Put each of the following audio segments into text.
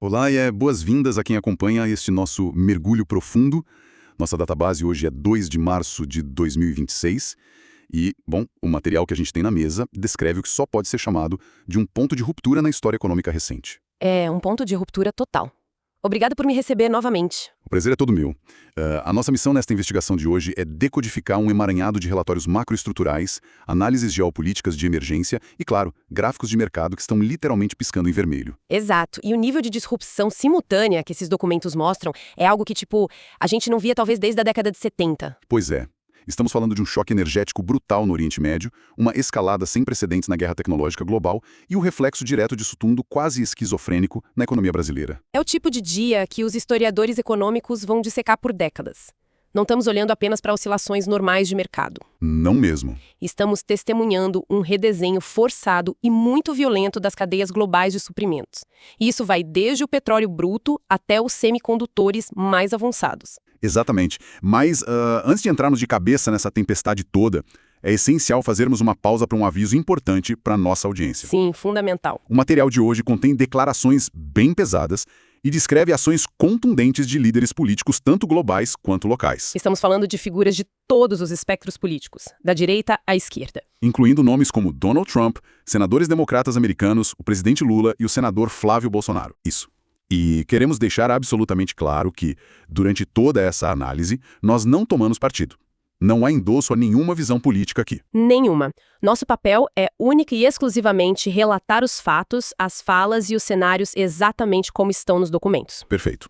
Olá e boas-vindas a quem acompanha este nosso mergulho profundo. Nossa database hoje é 2 de março de 2026 e, bom, o material que a gente tem na mesa descreve o que só pode ser chamado de um ponto de ruptura na história econômica recente. É um ponto de ruptura total. Obrigada por me receber novamente. O prazer é todo meu. A nossa missão nesta investigação de hoje é decodificar um emaranhado de relatórios macroestruturais, análises geopolíticas de emergência e, claro, gráficos de mercado que estão literalmente piscando em vermelho. Exato. E o nível de disrupção simultânea que esses documentos mostram é algo que, a gente não via talvez desde a década de 70. Pois é. Estamos falando de um choque energético brutal no Oriente Médio, uma escalada sem precedentes na guerra tecnológica global e o reflexo direto disso tudo quase esquizofrênico na economia brasileira. É o tipo de dia que os historiadores econômicos vão dissecar por décadas. Não estamos olhando apenas para oscilações normais de mercado. Não mesmo. Estamos testemunhando um redesenho forçado e muito violento das cadeias globais de suprimentos. E isso vai desde o petróleo bruto até os semicondutores mais avançados. Exatamente. Mas antes de entrarmos de cabeça nessa tempestade toda, é essencial fazermos uma pausa para um aviso importante para a nossa audiência. Sim, fundamental. O material de hoje contém declarações bem pesadas e descreve ações contundentes de líderes políticos tanto globais quanto locais. Estamos falando de figuras de todos os espectros políticos, da direita à esquerda. Incluindo nomes como Donald Trump, senadores democratas americanos, o presidente Lula e o senador Flávio Bolsonaro. Isso. E queremos deixar absolutamente claro que, durante toda essa análise, nós não tomamos partido. Não há endosso a nenhuma visão política aqui. Nenhuma. Nosso papel é única e exclusivamente relatar os fatos, as falas e os cenários exatamente como estão nos documentos. Perfeito.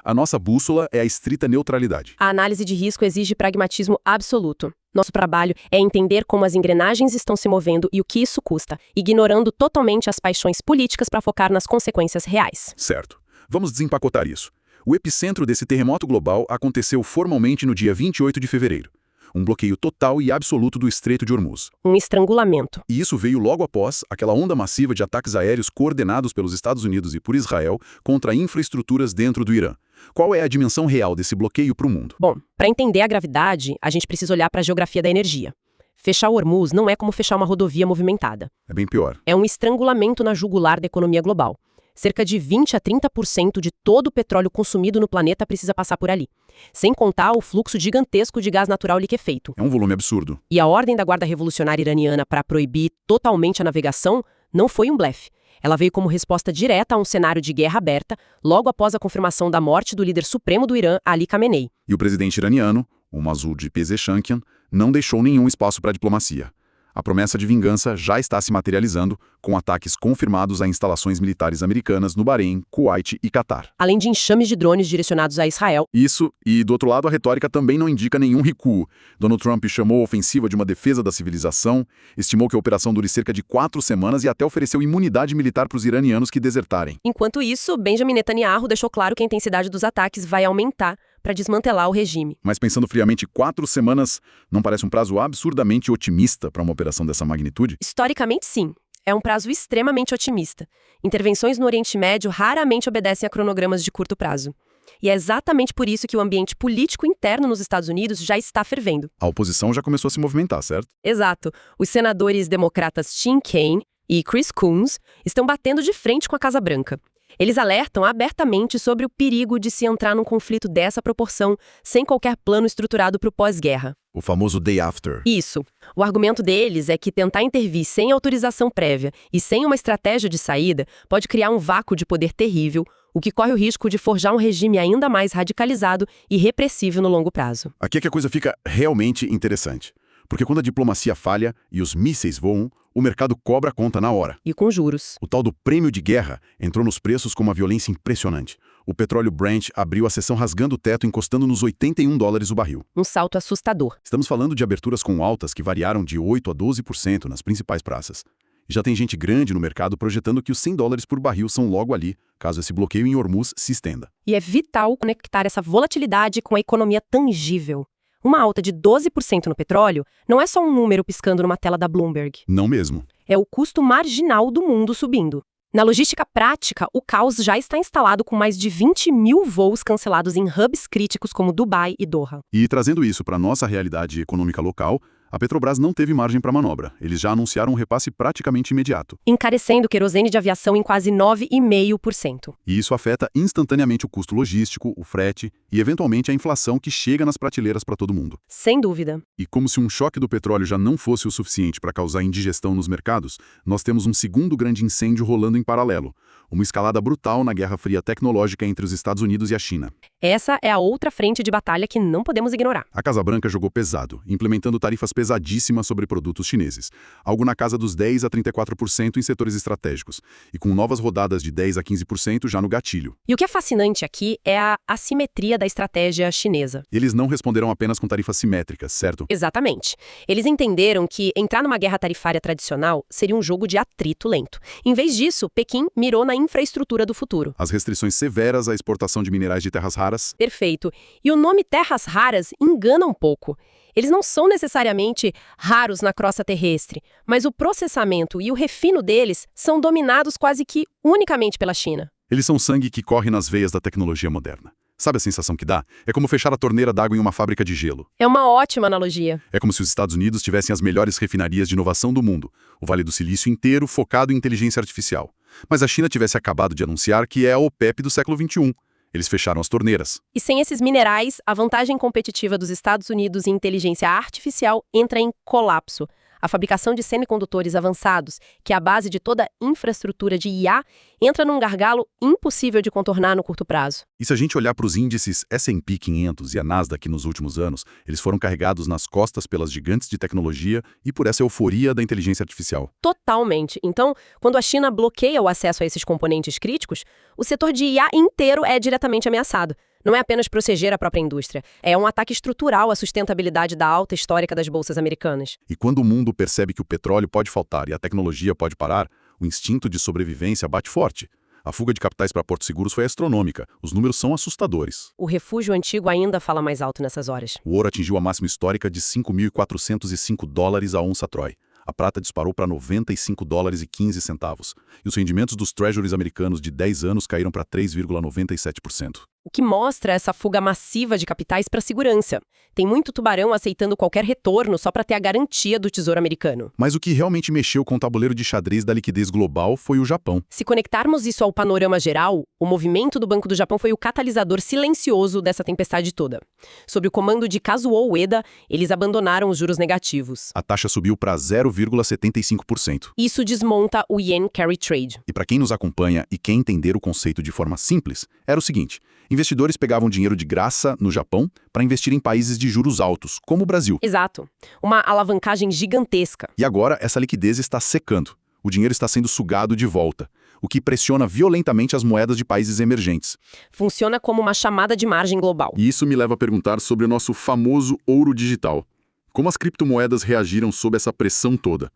A nossa bússola é a estrita neutralidade. A análise de risco exige pragmatismo absoluto. Nosso trabalho é entender como as engrenagens estão se movendo e o que isso custa, ignorando totalmente as paixões políticas para focar nas consequências reais. Certo. Vamos desempacotar isso. O epicentro desse terremoto global aconteceu formalmente no dia 28 de fevereiro. Um bloqueio total e absoluto do Estreito de Hormuz. Um estrangulamento. E isso veio logo após aquela onda massiva de ataques aéreos coordenados pelos Estados Unidos e por Israel contra infraestruturas dentro do Irã. Qual é a dimensão real desse bloqueio para o mundo? Bom, para entender a gravidade, a gente precisa olhar para a geografia da energia. Fechar o Hormuz não é como fechar uma rodovia movimentada. É bem pior. É um estrangulamento na jugular da economia global. Cerca de 20 a 30% de todo o petróleo consumido no planeta precisa passar por ali. Sem contar o fluxo gigantesco de gás natural liquefeito. É um volume absurdo. E a ordem da Guarda Revolucionária Iraniana para proibir totalmente a navegação não foi um blefe. Ela veio como resposta direta a um cenário de guerra aberta, logo após a confirmação da morte do líder supremo do Irã, Ali Khamenei. E o presidente iraniano, o Masoud Pezeshkian, não deixou nenhum espaço para diplomacia. A promessa de vingança já está se materializando, com ataques confirmados a instalações militares americanas no Bahrein, Kuwait e Catar. Além de enxames de drones direcionados a Israel. Isso, e do outro lado a retórica também não indica nenhum recuo. Donald Trump chamou a ofensiva de uma defesa da civilização, estimou que a operação dure cerca de 4 semanas e até ofereceu imunidade militar para os iranianos que desertarem. Enquanto isso, Benjamin Netanyahu deixou claro que a intensidade dos ataques vai aumentar para desmantelar o regime. Mas pensando friamente, 4 semanas não parece um prazo absurdamente otimista para uma operação dessa magnitude? Historicamente, sim. É um prazo extremamente otimista. Intervenções no Oriente Médio raramente obedecem a cronogramas de curto prazo. E é exatamente por isso que o ambiente político interno nos Estados Unidos já está fervendo. A oposição já começou a se movimentar, certo? Exato. Os senadores democratas Tim Kaine e Chris Coons estão batendo de frente com a Casa Branca. Eles alertam abertamente sobre o perigo de se entrar num conflito dessa proporção sem qualquer plano estruturado para o pós-guerra. O famoso day after. Isso. O argumento deles é que tentar intervir sem autorização prévia e sem uma estratégia de saída pode criar um vácuo de poder terrível, o que corre o risco de forjar um regime ainda mais radicalizado e repressivo no longo prazo. Aqui é que a coisa fica realmente interessante. Porque quando a diplomacia falha e os mísseis voam, o mercado cobra a conta na hora. E com juros. O tal do prêmio de guerra entrou nos preços com uma violência impressionante. O petróleo Brent abriu a sessão rasgando o teto, encostando nos $81 o barril. Um salto assustador. Estamos falando de aberturas com altas que variaram de 8% a 12% nas principais praças. E já tem gente grande no mercado projetando que os $100 por barril são logo ali, caso esse bloqueio em Hormuz se estenda. E é vital conectar essa volatilidade com a economia tangível. Uma alta de 12% no petróleo não é só um número piscando numa tela da Bloomberg. Não mesmo. É o custo marginal do mundo subindo. Na logística prática, o caos já está instalado com mais de 20 mil voos cancelados em hubs críticos como Dubai e Doha. E trazendo isso para a nossa realidade econômica local, A Petrobras não teve margem para manobra. Eles já anunciaram um repasse praticamente imediato. Encarecendo o querosene de aviação em quase 9,5%. E isso afeta instantaneamente o custo logístico, o frete e, eventualmente, a inflação que chega nas prateleiras para todo mundo. Sem dúvida. E como se um choque do petróleo já não fosse o suficiente para causar indigestão nos mercados, nós temos um segundo grande incêndio rolando em paralelo. Uma escalada brutal na Guerra Fria tecnológica entre os Estados Unidos e a China. Essa é a outra frente de batalha que não podemos ignorar. A Casa Branca jogou pesado, implementando tarifas pesadíssimas sobre produtos chineses, algo na casa dos 10% a 34% em setores estratégicos, e com novas rodadas de 10% a 15% já no gatilho. E o que é fascinante aqui é a assimetria da estratégia chinesa. Eles não responderam apenas com tarifas simétricas, certo? Exatamente. Eles entenderam que entrar numa guerra tarifária tradicional seria um jogo de atrito lento. Em vez disso, Pequim mirou na infraestrutura do futuro. As restrições severas à exportação de minerais de terras raras. Perfeito. E o nome terras raras engana um pouco. Eles não são necessariamente raros na crosta terrestre, mas o processamento e o refino deles são dominados quase que unicamente pela China. Eles são sangue que corre nas veias da tecnologia moderna. Sabe a sensação que dá? É como fechar a torneira d'água em uma fábrica de gelo. É uma ótima analogia. É como se os Estados Unidos tivessem as melhores refinarias de inovação do mundo, o Vale do Silício inteiro focado em inteligência artificial. Mas a China tivesse acabado de anunciar que é a OPEP do século XXI. Eles fecharam as torneiras. E sem esses minerais, a vantagem competitiva dos Estados Unidos em inteligência artificial entra em colapso. A fabricação de semicondutores avançados, que é a base de toda a infraestrutura de IA, entra num gargalo impossível de contornar no curto prazo. E se a gente olhar para os índices S&P 500 e a Nasdaq nos últimos anos, eles foram carregados nas costas pelas gigantes de tecnologia e por essa euforia da inteligência artificial. Totalmente. Então, quando a China bloqueia o acesso a esses componentes críticos, o setor de IA inteiro é diretamente ameaçado. Não é apenas proteger a própria indústria, é um ataque estrutural à sustentabilidade da alta histórica das bolsas americanas. E quando o mundo percebe que o petróleo pode faltar e a tecnologia pode parar, o instinto de sobrevivência bate forte. A fuga de capitais para portos seguros foi astronômica. Os números são assustadores. O refúgio antigo ainda fala mais alto nessas horas. O ouro atingiu a máxima histórica de $5.405 a onça Troy. A prata disparou para $95,15. E os rendimentos dos treasuries americanos de 10 anos caíram para 3,97%. O que mostra essa fuga massiva de capitais para a segurança. Tem muito tubarão aceitando qualquer retorno só para ter a garantia do Tesouro Americano. Mas o que realmente mexeu com o tabuleiro de xadrez da liquidez global foi o Japão. Se conectarmos isso ao panorama geral, o movimento do Banco do Japão foi o catalisador silencioso dessa tempestade toda. Sob o comando de Kazuo Ueda, eles abandonaram os juros negativos. A taxa subiu para 0,75%. Isso desmonta o Yen Carry Trade. E para quem nos acompanha e quer entender o conceito de forma simples, era o seguinte: investidores pegavam dinheiro de graça no Japão para investir em países de juros altos, como o Brasil. Exato. Uma alavancagem gigantesca. E agora essa liquidez está secando. O dinheiro está sendo sugado de volta, o que pressiona violentamente as moedas de países emergentes. Funciona como uma chamada de margem global. E isso me leva a perguntar sobre o nosso famoso ouro digital. Como as criptomoedas reagiram sob essa pressão toda?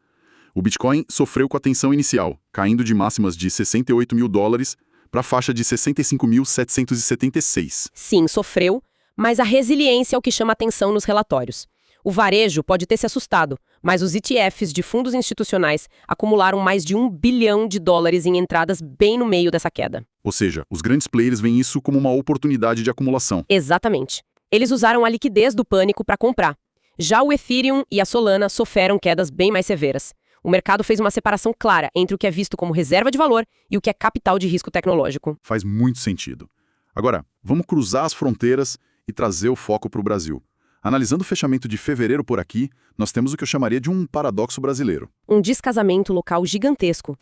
O Bitcoin sofreu com a tensão inicial, caindo de máximas de $68 mil para a faixa de 65.776. Sim, sofreu, mas a resiliência é o que chama atenção nos relatórios. O varejo pode ter se assustado, mas os ETFs de fundos institucionais acumularam mais de $1 bilhão em entradas bem no meio dessa queda. Ou seja, os grandes players veem isso como uma oportunidade de acumulação. Exatamente. Eles usaram a liquidez do pânico para comprar. Já o Ethereum e a Solana sofreram quedas bem mais severas. O mercado fez uma separação clara entre o que é visto como reserva de valor e o que é capital de risco tecnológico. Faz muito sentido. Agora, vamos cruzar as fronteiras e trazer o foco para o Brasil. Analisando o fechamento de fevereiro por aqui, nós temos o que eu chamaria de um paradoxo brasileiro. Um descasamento local gigantesco.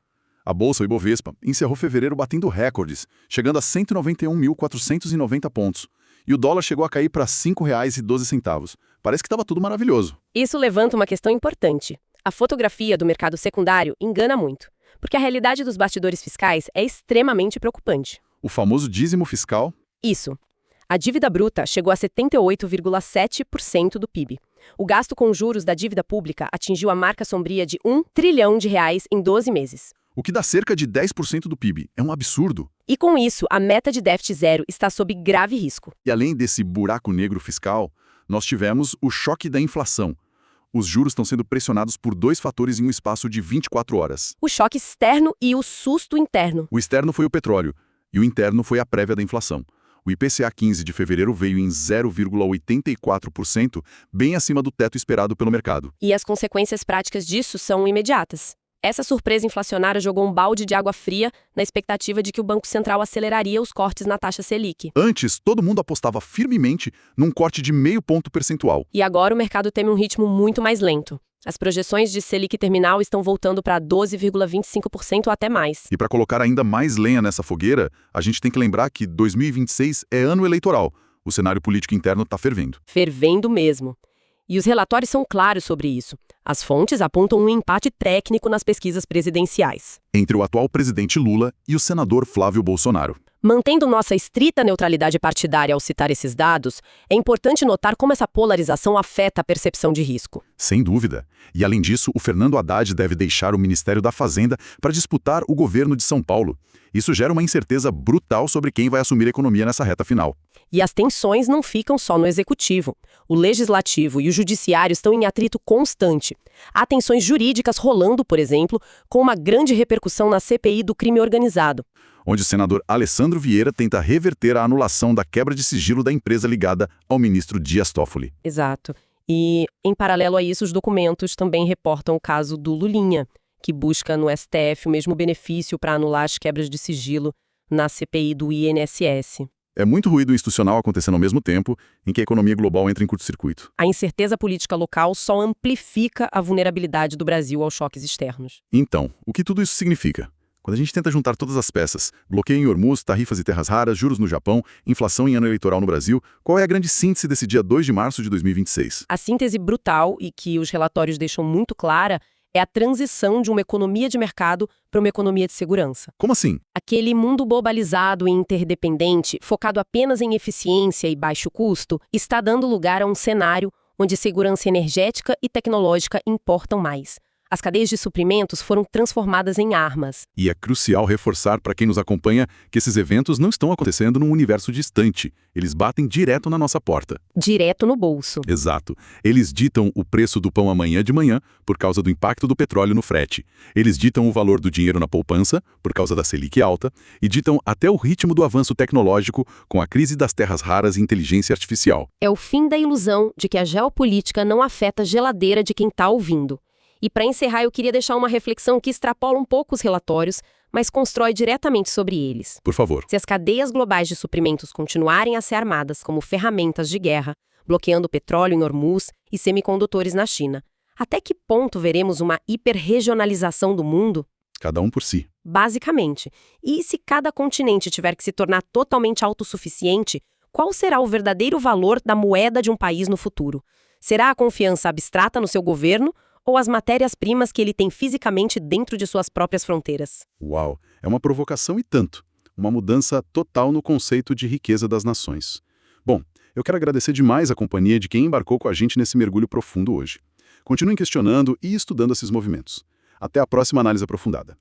A Bolsa, o Ibovespa, encerrou fevereiro batendo recordes, chegando a 191.490 pontos. E o dólar chegou a cair para R$ 5,12. Parece que estava tudo maravilhoso. Isso levanta uma questão importante. A fotografia do mercado secundário engana muito, porque a realidade dos bastidores fiscais é extremamente preocupante. O famoso dízimo fiscal? Isso. A dívida bruta chegou a 78,7% do PIB. O gasto com juros da dívida pública atingiu a marca sombria de R$ 1 trilhão em 12 meses. O que dá cerca de 10% do PIB. É um absurdo. E com isso, a meta de déficit zero está sob grave risco. E além desse buraco negro fiscal, nós tivemos o choque da inflação. Os juros estão sendo pressionados por 2 fatores em um espaço de 24 horas. O choque externo e o susto interno. O externo foi o petróleo, e o interno foi a prévia da inflação. O IPCA 15 de fevereiro veio em 0,84%, bem acima do teto esperado pelo mercado. E as consequências práticas disso são imediatas. Essa surpresa inflacionária jogou um balde de água fria na expectativa de que o Banco Central aceleraria os cortes na taxa Selic. Antes, todo mundo apostava firmemente num corte de 0,5 ponto percentual. E agora o mercado teme um ritmo muito mais lento. As projeções de Selic terminal estão voltando para 12,25% ou até mais. E para colocar ainda mais lenha nessa fogueira, a gente tem que lembrar que 2026 é ano eleitoral. O cenário político interno está fervendo. Fervendo mesmo. E os relatórios são claros sobre isso. As fontes apontam um empate técnico nas pesquisas presidenciais. Entre o atual presidente Lula e o senador Flávio Bolsonaro. Mantendo nossa estrita neutralidade partidária ao citar esses dados, é importante notar como essa polarização afeta a percepção de risco. Sem dúvida. E além disso, o Fernando Haddad deve deixar o Ministério da Fazenda para disputar o governo de São Paulo. Isso gera uma incerteza brutal sobre quem vai assumir a economia nessa reta final. E as tensões não ficam só no executivo. O legislativo e o judiciário estão em atrito constante. Há tensões jurídicas rolando, por exemplo, com uma grande repercussão na CPI do crime organizado, onde o senador Alessandro Vieira tenta reverter a anulação da quebra de sigilo da empresa ligada ao ministro Dias Toffoli. Exato. E, em paralelo a isso, os documentos também reportam o caso do Lulinha, que busca no STF o mesmo benefício para anular as quebras de sigilo na CPI do INSS. É muito ruído institucional acontecendo ao mesmo tempo em que a economia global entra em curto-circuito. A incerteza política local só amplifica a vulnerabilidade do Brasil aos choques externos. Então, o que tudo isso significa? Quando a gente tenta juntar todas as peças, bloqueio em Hormuz, tarifas e terras raras, juros no Japão, inflação em ano eleitoral no Brasil, qual é a grande síntese desse dia 2 de março de 2026? A síntese brutal, e que os relatórios deixam muito clara, é a transição de uma economia de mercado para uma economia de segurança. Como assim? Aquele mundo globalizado e interdependente, focado apenas em eficiência e baixo custo, está dando lugar a um cenário onde segurança energética e tecnológica importam mais. As cadeias de suprimentos foram transformadas em armas. E é crucial reforçar para quem nos acompanha que esses eventos não estão acontecendo num universo distante. Eles batem direto na nossa porta. Direto no bolso. Exato. Eles ditam o preço do pão amanhã de manhã por causa do impacto do petróleo no frete. Eles ditam o valor do dinheiro na poupança por causa da Selic alta e ditam até o ritmo do avanço tecnológico com a crise das terras raras e inteligência artificial. É o fim da ilusão de que a geopolítica não afeta a geladeira de quem está ouvindo. E para encerrar, eu queria deixar uma reflexão que extrapola um pouco os relatórios, mas constrói diretamente sobre eles. Por favor. Se as cadeias globais de suprimentos continuarem a ser armadas como ferramentas de guerra, bloqueando petróleo em Hormuz e semicondutores na China, até que ponto veremos uma hiperregionalização do mundo? Cada um por si. Basicamente. E se cada continente tiver que se tornar totalmente autossuficiente, qual será o verdadeiro valor da moeda de um país no futuro? Será a confiança abstrata no seu governo ou as matérias-primas que ele tem fisicamente dentro de suas próprias fronteiras? Uau, é uma provocação e tanto. Uma mudança total no conceito de riqueza das nações. Bom, eu quero agradecer demais a companhia de quem embarcou com a gente nesse mergulho profundo hoje. Continuem questionando e estudando esses movimentos. Até a próxima análise aprofundada.